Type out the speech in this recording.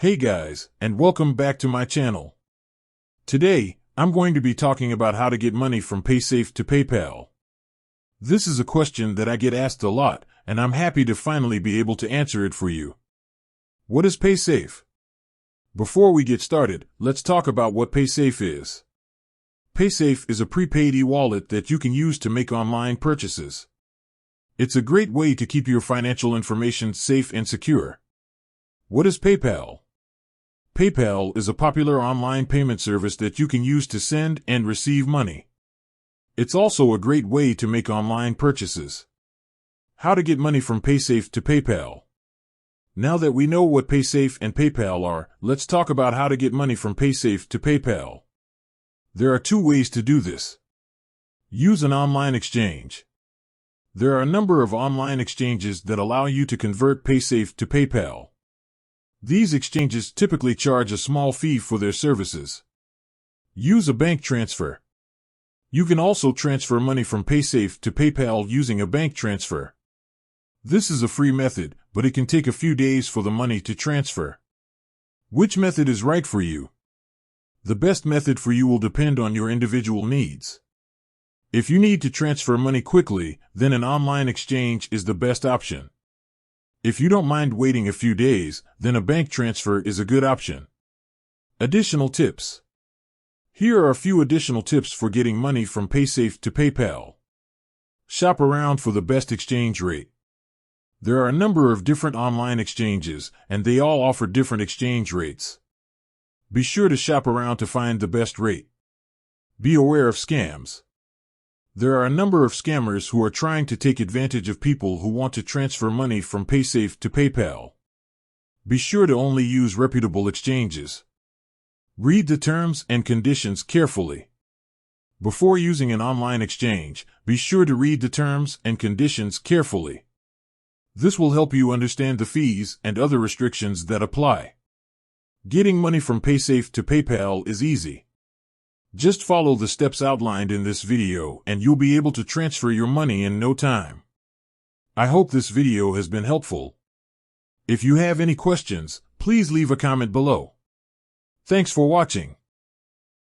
Hey guys, and welcome back to my channel. Today, I'm going to be talking about how to get money from Paysafe to PayPal. This is a question that I get asked a lot, and I'm happy to finally be able to answer it for you. What is Paysafe? Before we get started, let's talk about what Paysafe is. Paysafe is a prepaid e-wallet that you can use to make online purchases. It's a great way to keep your financial information safe and secure. What is PayPal? PayPal is a popular online payment service that you can use to send and receive money. It's also a great way to make online purchases. How to get money from Paysafe to PayPal. Now that we know what Paysafe and PayPal are, let's talk about how to get money from Paysafe to PayPal. There are two ways to do this. Use an online exchange. There are a number of online exchanges that allow you to convert Paysafe to PayPal. These exchanges typically charge a small fee for their services. Use a bank transfer. You can also transfer money from Paysafe to PayPal using a bank transfer. This is a free method, but it can take a few days for the money to transfer. Which method is right for you? The best method for you will depend on your individual needs. If you need to transfer money quickly, then an online exchange is the best option. If you don't mind waiting a few days, then a bank transfer is a good option. Additional tips. Here are a few additional tips for getting money from Paysafe to PayPal. Shop around for the best exchange rate. There are a number of different online exchanges, and they all offer different exchange rates. Be sure to shop around to find the best rate. Be aware of scams. There are a number of scammers who are trying to take advantage of people who want to transfer money from Paysafe to PayPal. Be sure to only use reputable exchanges. Read the terms and conditions carefully. Before using an online exchange, be sure to read the terms and conditions carefully. This will help you understand the fees and other restrictions that apply. Getting money from Paysafe to PayPal is easy. Just follow the steps outlined in this video and you'll be able to transfer your money in no time. I hope this video has been helpful. If you have any questions, please leave a comment below. Thanks for watching.